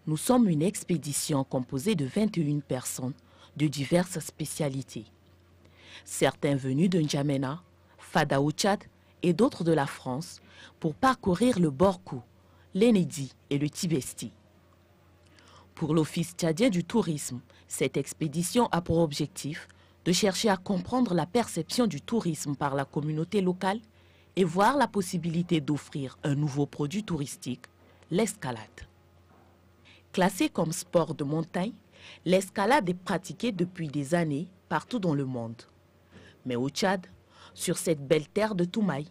nous sommes une expédition composée de 21 personnes de diverses spécialités. Certains venus de N'Djamena, Fada au Tchad et d'autres de la France pour parcourir le Borkou, l'Enedi et le Tibesti. Pour l'Office tchadien du tourisme, cette expédition a pour objectif de chercher à comprendre la perception du tourisme par la communauté locale et voir la possibilité d'offrir un nouveau produit touristique, l'escalade. Classée comme sport de montagne, l'escalade est pratiquée depuis des années partout dans le monde. Mais au Tchad, sur cette belle terre de Toumaï,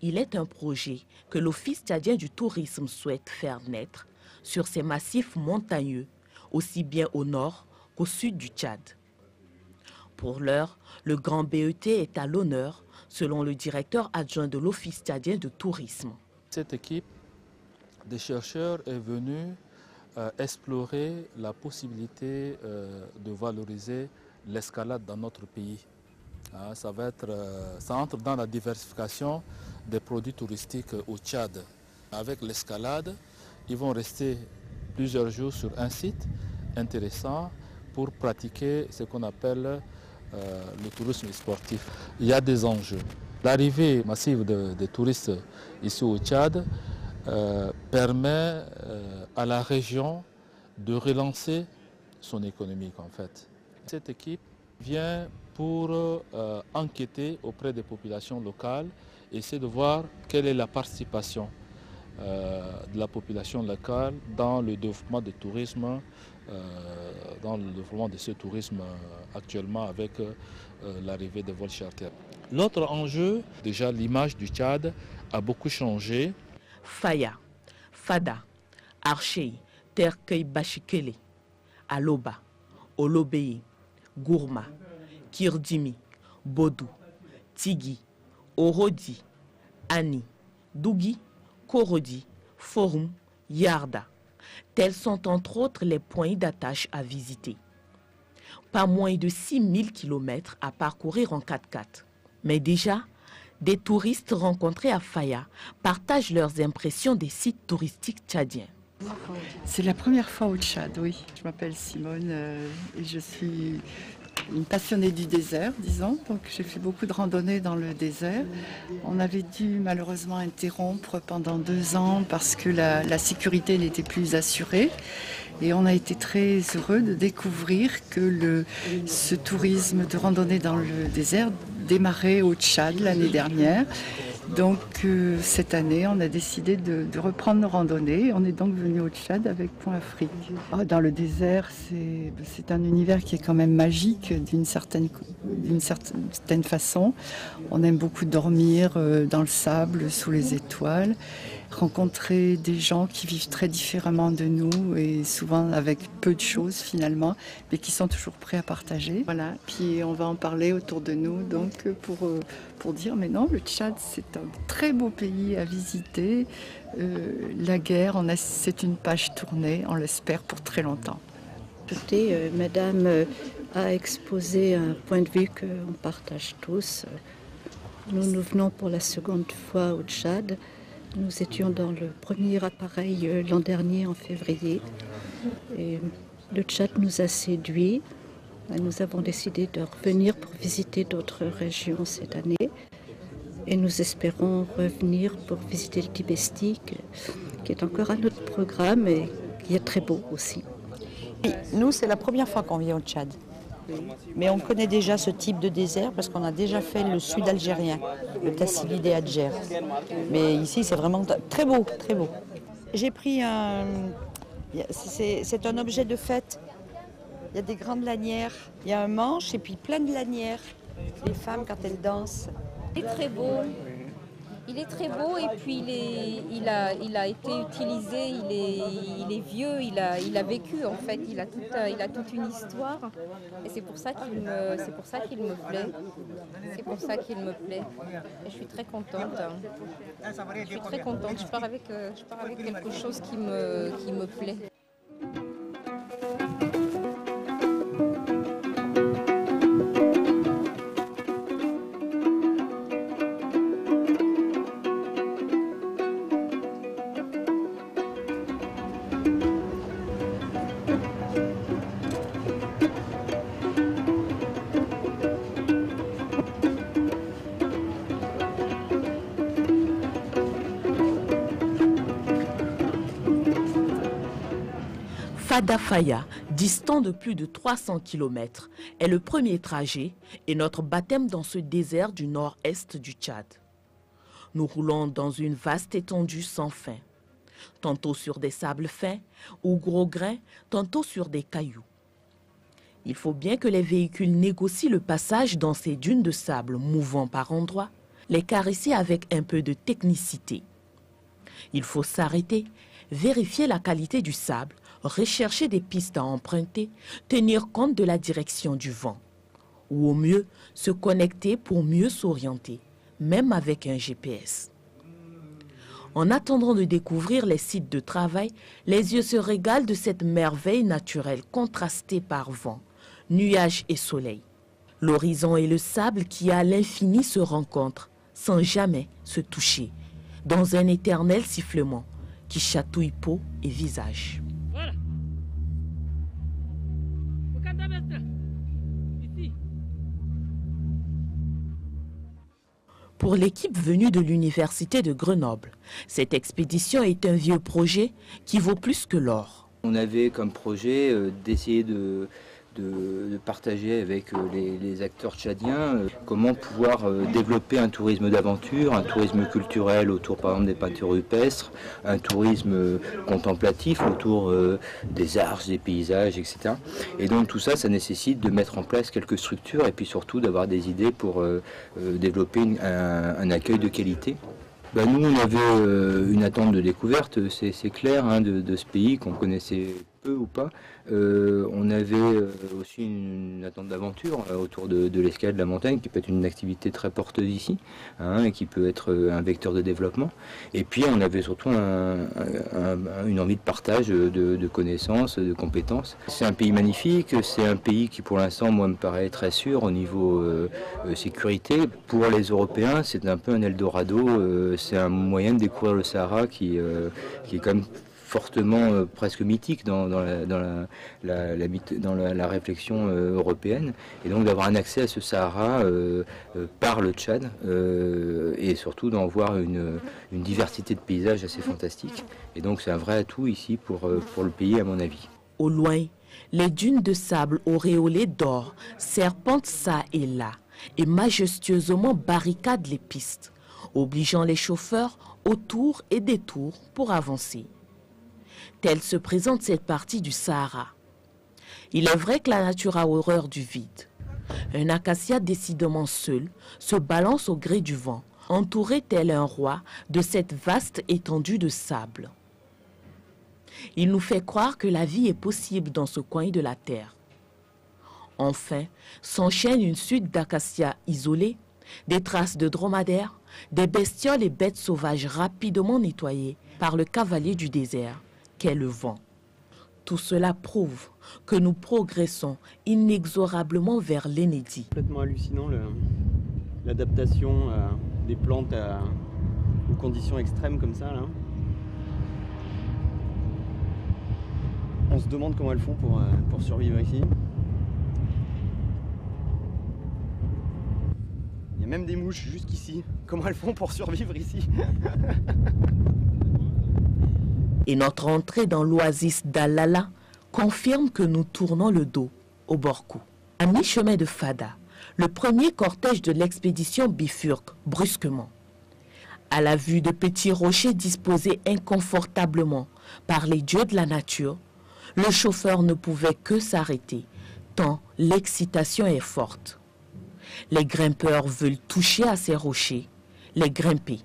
il est un projet que l'Office tchadien du tourisme souhaite faire naître sur ces massifs montagneux, aussi bien au nord qu'au sud du Tchad. Pour l'heure, le grand BET est à l'honneur, selon le directeur adjoint de l'Office tchadien de tourisme. Cette équipe de chercheurs est venue explorer la possibilité de valoriser l'escalade dans notre pays. Ça entre dans la diversification des produits touristiques au Tchad. Avec l'escalade, ils vont rester plusieurs jours sur un site intéressant pour pratiquer ce qu'on appelle le tourisme sportif. Il y a des enjeux. L'arrivée massive de touristes ici au Tchad permet à la région de relancer son économie en fait. Cette équipe vient pour enquêter auprès des populations locales et essayer de voir quelle est la participation de la population locale dans le développement du tourisme, dans le développement de ce tourisme actuellement avec l'arrivée des vols charters. L'autre enjeu, déjà l'image du Tchad a beaucoup changé. Faya, Fada, Archei, Terkei Bachikele, Aloba, Olobeye, Gourma, Kirdimi, Bodou, Tigui, Orodi, Ani, Dougui, Korodi, Forum, Yarda. Tels sont entre autres les points d'attache à visiter. Pas moins de 6000 km à parcourir en 4x4. Mais déjà, des touristes rencontrés à Faya partagent leurs impressions des sites touristiques tchadiens. C'est la première fois au Tchad, oui. Je m'appelle Simone et je suis une passionnée du désert, disons. Donc j'ai fait beaucoup de randonnées dans le désert. On avait dû malheureusement interrompre pendant 2 ans parce que la sécurité n'était plus assurée. Et on a été très heureux de découvrir que ce tourisme de randonnée dans le désert démarrait au Tchad l'année dernière. Donc cette année, on a décidé de reprendre nos randonnées. On est donc venu au Tchad avec Point Afrique. Dans le désert, c'est un univers qui est quand même magique d'une certaine façon. On aime beaucoup dormir dans le sable, sous les étoiles, rencontrer des gens qui vivent très différemment de nous et souvent avec peu de choses finalement, mais qui sont toujours prêts à partager. Voilà. Puis on va en parler autour de nous donc pour dire mais non, le Tchad c'est un très beau pays à visiter. La guerre, c'est une page tournée, on l'espère pour très longtemps. Écoutez, Madame a exposé un point de vue qu'on partage tous. Nous venons pour la seconde fois au Tchad. Nous étions dans le premier appareil l'an dernier en février. Et le Tchad nous a séduits. Nous avons décidé de revenir pour visiter d'autres régions cette année. Et nous espérons revenir pour visiter le Tibesti, qui est encore à notre programme et qui est très beau aussi. Oui, nous, c'est la première fois qu'on vient au Tchad. Mais on connaît déjà ce type de désert parce qu'on a déjà fait le sud algérien, le Tassilide Adjer. Mais ici, c'est vraiment très beau, très beau. J'ai pris c'est un objet de fête. Il y a des grandes lanières, il y a un manche et puis plein de lanières. Les femmes, quand elles dansent. Il est très beau. Il est très beau et puis il a été utilisé, il est vieux, il a vécu en fait, il a toute une histoire et c'est pour ça qu'il me plaît. C'est pour ça qu'il me plaît. Et je suis très contente. Je pars avec quelque chose qui me plaît. Fada-Faya, distant de plus de 300 km, est le premier trajet et notre baptême dans ce désert du nord-est du Tchad. Nous roulons dans une vaste étendue sans fin, tantôt sur des sables fins ou gros grains, tantôt sur des cailloux. Il faut bien que les véhicules négocient le passage dans ces dunes de sable mouvant par endroits, les caresser avec un peu de technicité. Il faut s'arrêter, vérifier la qualité du sable, rechercher des pistes à emprunter, tenir compte de la direction du vent. Ou au mieux, se connecter pour mieux s'orienter, même avec un GPS. En attendant de découvrir les sites de travail, les yeux se régalent de cette merveille naturelle contrastée par vent, nuages et soleil. L'horizon et le sable qui à l'infini se rencontrent, sans jamais se toucher, dans un éternel sifflement qui chatouille peau et visage. Voilà. Pour l'équipe venue de l'université de Grenoble, cette expédition est un vieux projet qui vaut plus que l'or. On avait comme projet d'essayer de partager avec les acteurs tchadiens comment pouvoir développer un tourisme d'aventure, un tourisme culturel autour par exemple des peintures rupestres, un tourisme contemplatif autour des arches, des paysages, etc. Et donc tout ça, ça nécessite de mettre en place quelques structures et puis surtout d'avoir des idées pour développer un accueil de qualité. Nous, on avait une attente de découverte, c'est clair, hein, de ce pays qu'on connaissait peu ou pas. On avait aussi une attente d'aventure autour de l'escalade de la montagne, qui peut être une activité très porteuse ici, hein, et qui peut être un vecteur de développement. Et puis on avait surtout une envie de partage de connaissances, de compétences. C'est un pays magnifique, c'est un pays qui pour l'instant, moi, me paraît très sûr au niveau sécurité. Pour les Européens, c'est un peu un Eldorado, c'est un moyen de découvrir le Sahara qui est quand même fortement presque mythique dans la réflexion européenne, et donc d'avoir un accès à ce Sahara par le Tchad et surtout d'en voir une diversité de paysages assez fantastique. Et donc c'est un vrai atout ici pour le pays à mon avis. Au loin, les dunes de sable auréolées d'or serpentent ça et là et majestueusement barricadent les pistes, obligeant les chauffeurs autour et détour pour avancer. Telle se présente cette partie du Sahara. Il est vrai que la nature a horreur du vide. Un acacia décidément seul se balance au gré du vent, entouré tel un roi de cette vaste étendue de sable. Il nous fait croire que la vie est possible dans ce coin de la terre. Enfin, s'enchaîne une suite d'acacias isolés, des traces de dromadaires, des bestioles et bêtes sauvages rapidement nettoyées par le cavalier du désert, qu'est le vent. Tout cela prouve que nous progressons inexorablement vers l'inédit. Complètement hallucinant l'adaptation des plantes aux conditions extrêmes comme ça, là. On se demande comment elles font pour survivre ici. Il y a même des mouches jusqu'ici. Comment elles font pour survivre ici? Et notre entrée dans l'oasis d'Alala confirme que nous tournons le dos au Borkou. À mi-chemin de Fada, le premier cortège de l'expédition bifurque brusquement. À la vue de petits rochers disposés inconfortablement par les dieux de la nature, le chauffeur ne pouvait que s'arrêter, tant l'excitation est forte. Les grimpeurs veulent toucher à ces rochers, les grimper.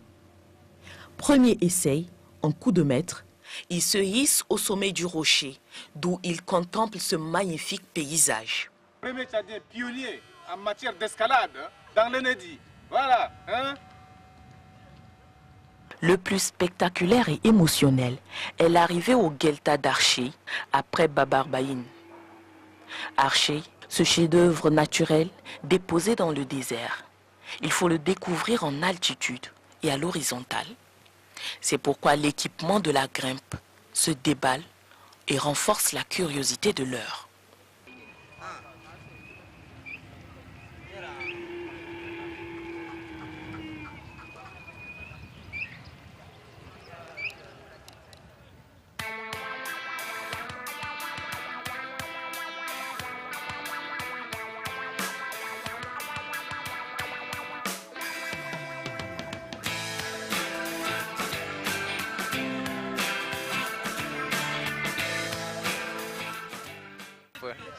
Premier essai, en coup de maître, il se hisse au sommet du rocher, d'où il contemple ce magnifique paysage. Premier Tchadien pionnier en matière d'escalade dans l'Enedi. Voilà, hein? Le plus spectaculaire et émotionnel est l'arrivée au Guelta d'Arché après Babarbaïn. Arché, ce chef-d'œuvre naturel déposé dans le désert. Il faut le découvrir en altitude et à l'horizontale. C'est pourquoi l'équipement de la grimpe se déballe et renforce la curiosité de l'heure.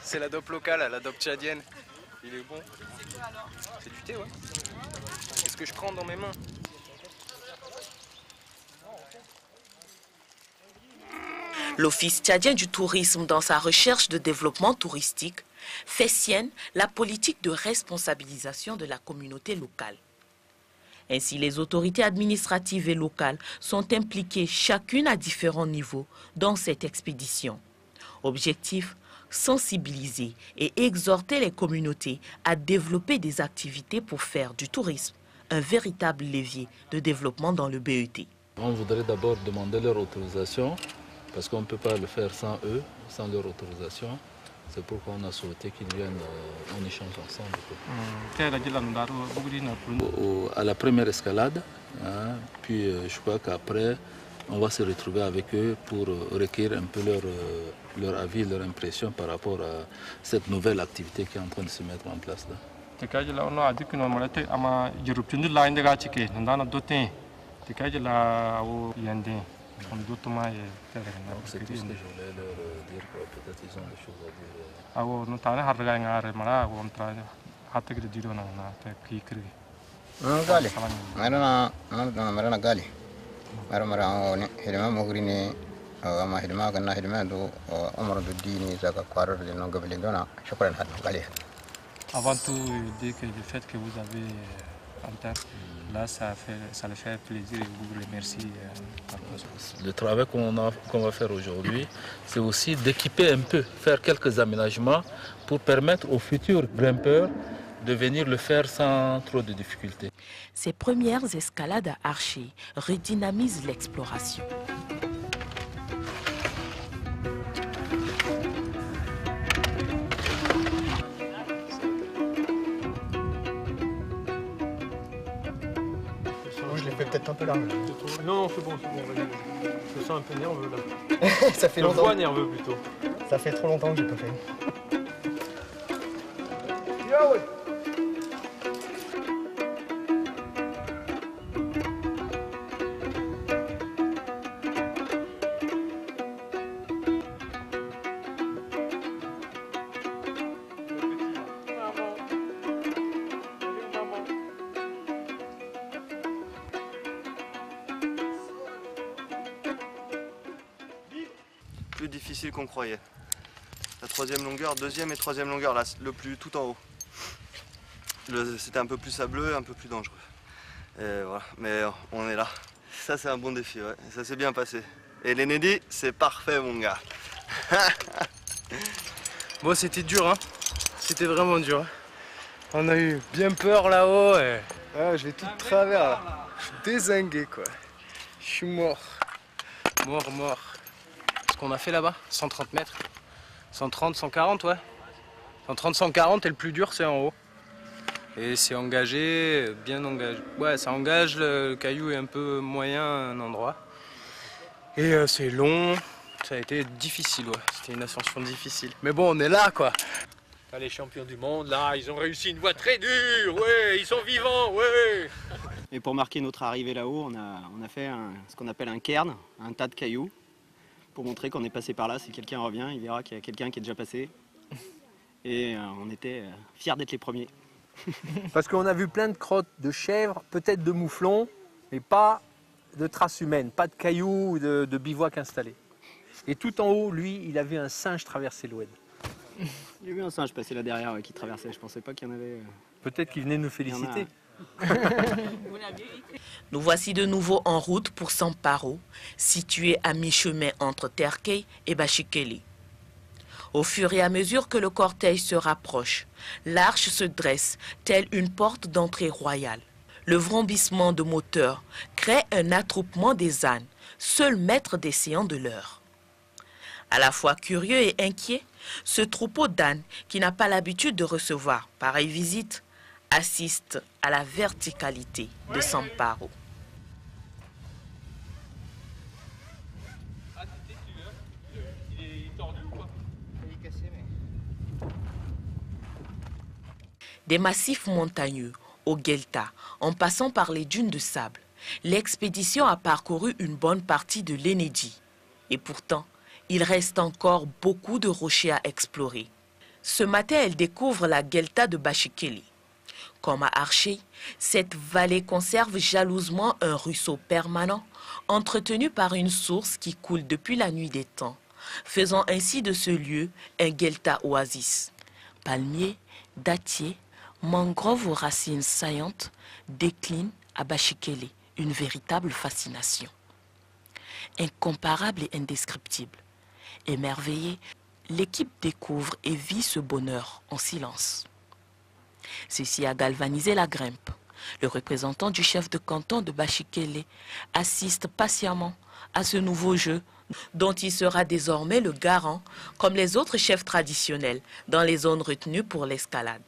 C'est la dope locale, la dope tchadienne. Il est bon. C'est quoi alors? C'est du thé, ouais. Qu'est-ce que je prends dans mes mains? L'Office tchadien du tourisme, dans sa recherche de développement touristique, fait sienne la politique de responsabilisation de la communauté locale. Ainsi, les autorités administratives et locales sont impliquées chacune à différents niveaux dans cette expédition. Objectif, sensibiliser et exhorter les communautés à développer des activités pour faire du tourisme un véritable levier de développement dans le BET. On voudrait d'abord demander leur autorisation, parce qu'on ne peut pas le faire sans eux, sans leur autorisation. C'est pourquoi on a souhaité qu'ils viennent en échange ensemble. À la première escalade, hein, puis je crois qu'après, on va se retrouver avec eux pour recueillir un peu leur avis, leur impression par rapport à cette nouvelle activité qui est en train de se mettre en place là. C'est tout ce que je voulais leur dire, peut-être ils ont des choses à dire. Avant tout, dès que le fait que vous avez entendu, là, ça le fait plaisir et vous le remercie. Le travail qu'on va faire aujourd'hui, c'est aussi d'équiper un peu, faire quelques aménagements pour permettre aux futurs grimpeurs de venir le faire sans trop de difficultés. Ces premières escalades à archers redynamisent l'exploration. Je l'ai fait peut-être un peu large. Non, c'est bon, je me sens un peu nerveux là. Ça fait longtemps. Je vois nerveux plutôt. Ça fait trop longtemps que j'ai pas fait. Plus difficile qu'on croyait. La troisième longueur, deuxième et troisième longueur, là, le plus tout en haut. C'était un peu plus sableux, un peu plus dangereux. Et voilà, mais on est là. Ça c'est un bon défi, ouais. Ça s'est bien passé. Et l'Enedi, c'est parfait mon gars. Bon, c'était dur, hein. C'était vraiment dur. Hein. On a eu bien peur là-haut. Et... Ah, je vais tout de travers là. Je suis dézingué quoi. Je suis mort. Mort. Ce qu'on a fait là-bas, 130 mètres. 130, 140, ouais. 130, 140 et le plus dur c'est en haut. Et c'est engagé, bien engagé. Ouais, ça engage, le caillou est un peu moyen à un endroit. Et c'est long, ça a été difficile, ouais. C'était une ascension difficile. Mais bon, on est là, quoi. Les champions du monde, là, ils ont réussi une voie très dure, ouais, ils sont vivants, ouais. Et pour marquer notre arrivée là-haut, on a fait ce qu'on appelle un cairn, un tas de cailloux, pour montrer qu'on est passé par là. Si quelqu'un revient, il verra qu'il y a quelqu'un qui est déjà passé. Et on était fiers d'être les premiers. Parce qu'on a vu plein de crottes de chèvres, peut-être de mouflons, mais pas de traces humaines, pas de cailloux ou de bivouac installé. Et tout en haut, lui, il a vu un singe traverser l'Oued. J'ai vu un singe passer là derrière qui traversait, je pensais pas qu'il y en avait... Peut-être qu'il venait nous féliciter. Nous voici de nouveau en route pour Samparo, situé à mi-chemin entre Terkei et Bachikele. Au fur et à mesure que le cortège se rapproche, l'arche se dresse telle une porte d'entrée royale. Le vrombissement de moteurs crée un attroupement des ânes, seul maître des séants de l'heure. À la fois curieux et inquiet, ce troupeau d'ânes, qui n'a pas l'habitude de recevoir pareille visite, assiste à la verticalité de Samparo. Des massifs montagneux au Guelta, en passant par les dunes de sable, l'expédition a parcouru une bonne partie de l'Enedi. Et pourtant, il reste encore beaucoup de rochers à explorer. Ce matin, elle découvre la Guelta de Bashikele. Comme à Arché, cette vallée conserve jalousement un ruisseau permanent, entretenu par une source qui coule depuis la nuit des temps, faisant ainsi de ce lieu un Guelta oasis. Palmiers, dattiers, mangroves aux racines saillantes déclinent à Bashikele une véritable fascination. Incomparable et indescriptible. Émerveillée, l'équipe découvre et vit ce bonheur en silence. Ceci a galvanisé la grimpe. Le représentant du chef de canton de Bashikele assiste patiemment à ce nouveau jeu dont il sera désormais le garant, comme les autres chefs traditionnels, dans les zones retenues pour l'escalade.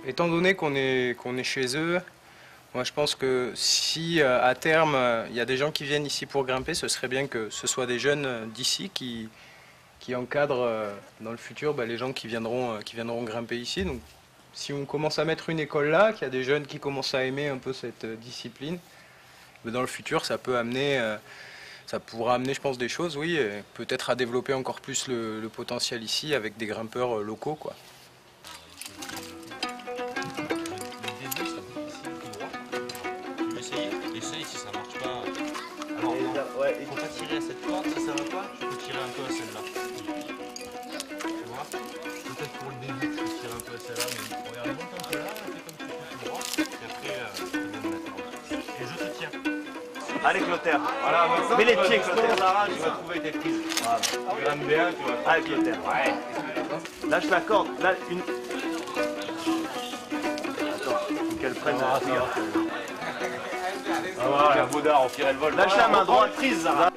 Étant donné qu'on est chez eux, moi je pense que si à terme il y a des gens qui viennent ici pour grimper, ce serait bien que ce soit des jeunes d'ici qui encadrent dans le futur les gens qui viendront grimper ici. Donc si on commence à mettre une école là, qu'il y a des jeunes qui commencent à aimer un peu cette discipline, dans le futur ça pourra amener je pense des choses, oui, peut-être à développer encore plus le potentiel ici avec des grimpeurs locaux, quoi. Ouais, il faut pas tirer à cette porte, si ça va pas, tu peux tirer un peu à celle-là. Tu vois? Peut-être pour le début, tu peux tirer un peu à celle-là, mais regarde, monte un peu là, fais comme tu fais tout droit, et après, je te donne la terre. Et je te tiens. Allez, Clotaire. Voilà, mets les pieds, Clotaire. Tu vas trouver tes prises. Voilà. Tu grimpes bien, tu vas. Allez, Clotaire. Ouais. Lâche la corde. Là, une. Attends, faut qu'elle prenne la regarde. Ah voilà, Baudard, on tirait le vol. Lâche la main droite, prise, Zara.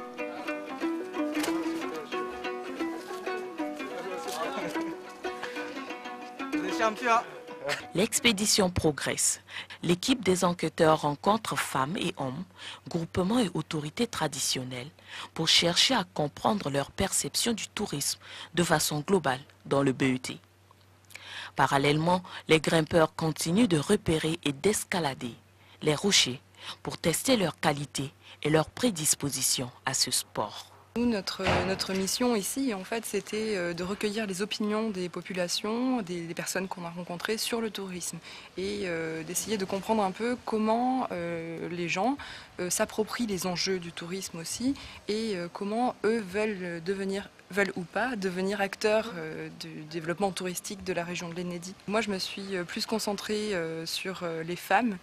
L'expédition progresse. L'équipe des enquêteurs rencontre femmes et hommes, groupements et autorités traditionnelles pour chercher à comprendre leur perception du tourisme de façon globale dans le BET. Parallèlement, les grimpeurs continuent de repérer et d'escalader les rochers pour tester leur qualité et leur prédisposition à ce sport. Nous, notre mission ici, en fait, c'était de recueillir les opinions des populations, des personnes qu'on a rencontrées sur le tourisme et d'essayer de comprendre un peu comment les gens s'approprient les enjeux du tourisme aussi et comment eux veulent ou pas devenir acteurs du développement touristique de la région de l'Enedi. Moi, je me suis plus concentrée sur les femmes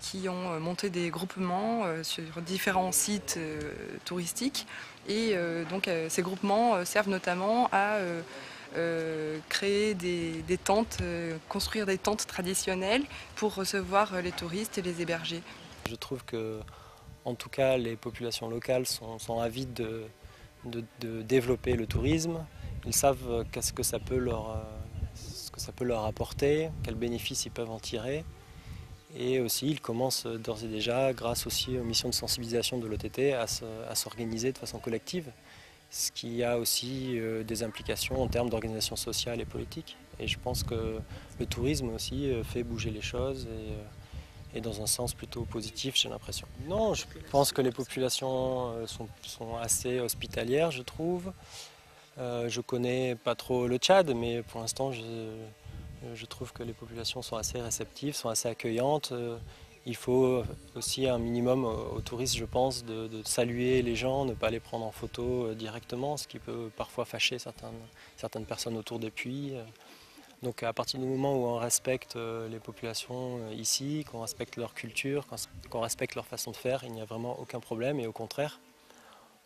qui ont monté des groupements sur différents sites touristiques. Et donc ces groupements servent notamment à créer des tentes, construire des tentes traditionnelles pour recevoir les touristes et les héberger. Je trouve que, en tout cas, les populations locales sont avides de développer le tourisme. Ils savent ce que ça peut leur apporter, quels bénéfices ils peuvent en tirer. Et aussi, ils commencent d'ores et déjà, grâce aussi aux missions de sensibilisation de l'OTT, à s'organiser de façon collective, ce qui a aussi des implications en termes d'organisation sociale et politique. Et je pense que le tourisme aussi fait bouger les choses et dans un sens plutôt positif, j'ai l'impression. Non, je pense que les populations sont assez hospitalières, je trouve. Je connais pas trop le Tchad, mais pour l'instant, je trouve que les populations sont assez réceptives, sont assez accueillantes. Il faut aussi un minimum aux touristes, je pense, de saluer les gens, ne pas les prendre en photo directement, ce qui peut parfois fâcher certaines personnes autour des puits. Donc à partir du moment où on respecte les populations ici, qu'on respecte leur culture, qu'on respecte leur façon de faire, il n'y a vraiment aucun problème et au contraire,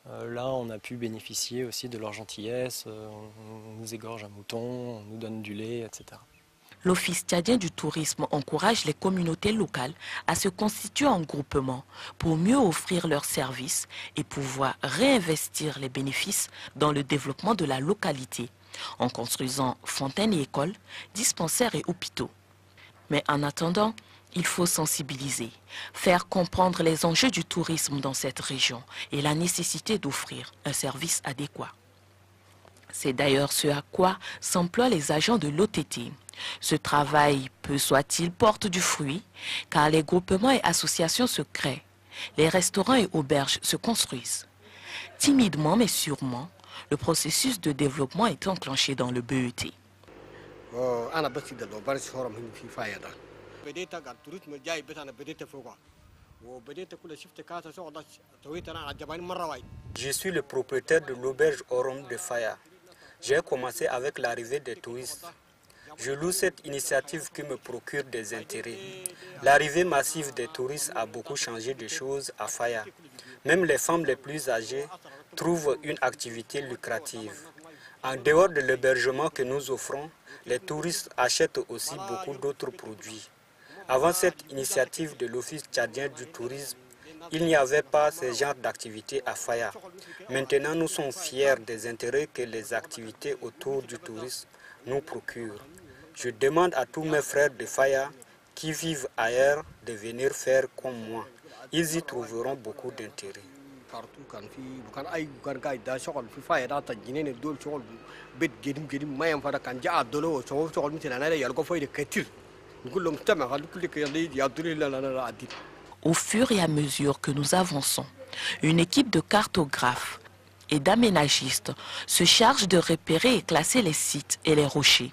là on a pu bénéficier aussi de leur gentillesse, on nous égorge un mouton, on nous donne du lait, etc. L'Office tchadien du tourisme encourage les communautés locales à se constituer en groupement pour mieux offrir leurs services et pouvoir réinvestir les bénéfices dans le développement de la localité, en construisant fontaines et écoles, dispensaires et hôpitaux. Mais en attendant, il faut sensibiliser, faire comprendre les enjeux du tourisme dans cette région et la nécessité d'offrir un service adéquat. C'est d'ailleurs ce à quoi s'emploient les agents de l'OTT. Ce travail, peu soit-il, porte du fruit, car les groupements et associations se créent. Les restaurants et auberges se construisent. Timidement mais sûrement, le processus de développement est enclenché dans le BET. Je suis le propriétaire de l'auberge Orom de Faya. J'ai commencé avec l'arrivée des touristes. Je loue cette initiative qui me procure des intérêts. L'arrivée massive des touristes a beaucoup changé de choses à Faya. Même les femmes les plus âgées trouvent une activité lucrative. En dehors de l'hébergement que nous offrons, les touristes achètent aussi beaucoup d'autres produits. Avant cette initiative de l'Office tchadien du tourisme, il n'y avait pas ce genre d'activité à Faya. Maintenant, nous sommes fiers des intérêts que les activités autour du tourisme nous procurent. Je demande à tous mes frères de Faya qui vivent ailleurs de venir faire comme moi. Ils y trouveront beaucoup d'intérêt. Au fur et à mesure que nous avançons, une équipe de cartographes et d'aménagistes se charge de repérer et classer les sites et les rochers.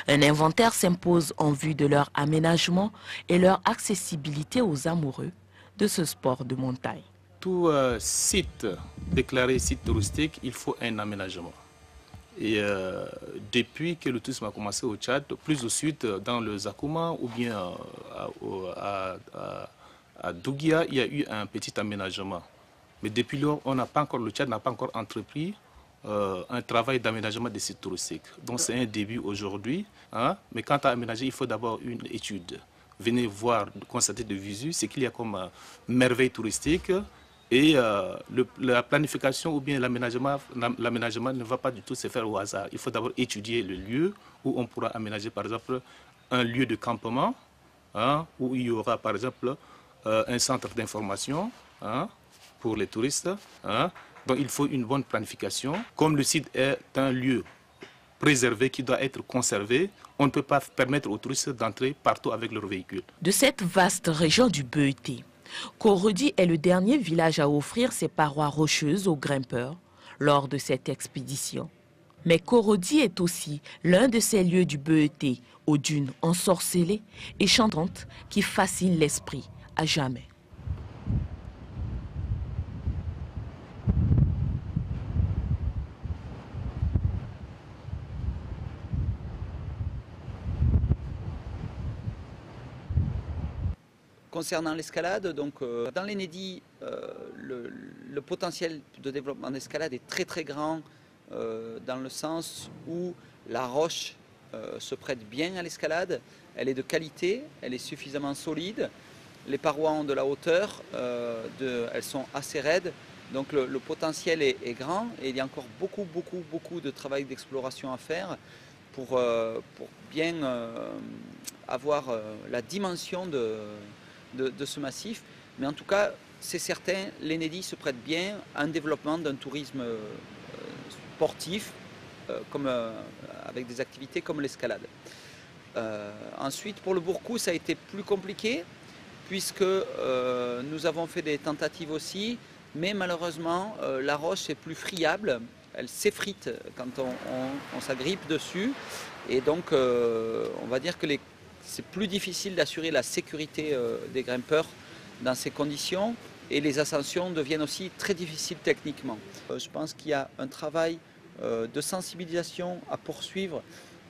Un inventaire s'impose en vue de leur aménagement et leur accessibilité aux amoureux de ce sport de montagne. Tout site déclaré site touristique, il faut un aménagement. Et depuis que le tourisme a commencé au Tchad, plus au sud, dans le Zakouma ou bien à Dougia, il y a eu un petit aménagement. Mais depuis lors, le Tchad n'a pas encore entrepris un travail d'aménagement des sites touristiques. Donc c'est un début aujourd'hui. Hein? Mais quant à aménager, il faut d'abord une étude. Venez voir, constater de visu ce qu'il y a comme merveille touristique. Et la planification ou bien l'aménagement ne va pas du tout se faire au hasard. Il faut d'abord étudier le lieu où on pourra aménager par exemple un lieu de campement, hein, où il y aura par exemple un centre d'information, hein, pour les touristes. Hein. Donc il faut une bonne planification. Comme le site est un lieu préservé qui doit être conservé, on ne peut pas permettre aux touristes d'entrer partout avec leur véhicule. De cette vaste région du BET, Korodi est le dernier village à offrir ses parois rocheuses aux grimpeurs lors de cette expédition. Mais Korodi est aussi l'un de ces lieux du BET aux dunes ensorcelées et chantantes qui fascinent l'esprit à jamais. Concernant l'escalade, donc dans l'Enedi, le potentiel de développement d'escalade est très très grand dans le sens où la roche se prête bien à l'escalade, elle est de qualité, elle est suffisamment solide, les parois ont de la hauteur, elles sont assez raides, donc le potentiel est grand et il y a encore beaucoup de travail d'exploration à faire pour bien avoir la dimension de ce massif. Mais en tout cas, c'est certain, l'Enedi se prête bien à un développement d'un tourisme sportif avec des activités comme l'escalade. Ensuite, pour le Bourkou, ça a été plus compliqué puisque nous avons fait des tentatives aussi, mais malheureusement, la roche est plus friable, elle s'effrite quand on s'agrippe dessus, et donc on va dire que c'est plus difficile d'assurer la sécurité des grimpeurs dans ces conditions et les ascensions deviennent aussi très difficiles techniquement. Je pense qu'il y a un travail de sensibilisation à poursuivre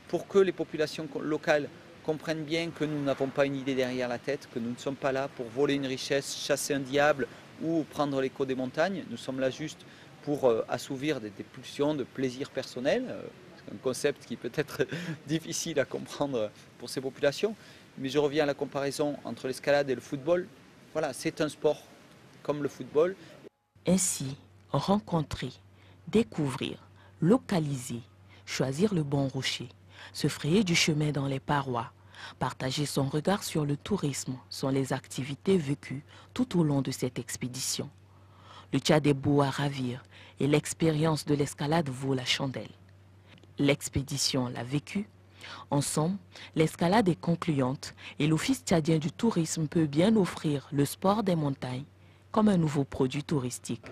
pour que les populations locales comprennent bien que nous n'avons pas une idée derrière la tête, que nous ne sommes pas là pour voler une richesse, chasser un diable ou prendre l'écho des montagnes. Nous sommes là juste pour assouvir des pulsions de plaisir personnel, un concept qui peut être difficile à comprendre pour ces populations. Mais je reviens à la comparaison entre l'escalade et le football. Voilà, c'est un sport comme le football. Ainsi, rencontrer, découvrir, localiser, choisir le bon rocher, se frayer du chemin dans les parois, partager son regard sur le tourisme sont les activités vécues tout au long de cette expédition. Le Tchad est beau à ravir et l'expérience de l'escalade vaut la chandelle. L'expédition l'a vécue. Ensemble, l'escalade est concluante et l'Office tchadien du tourisme peut bien offrir le sport des montagnes comme un nouveau produit touristique.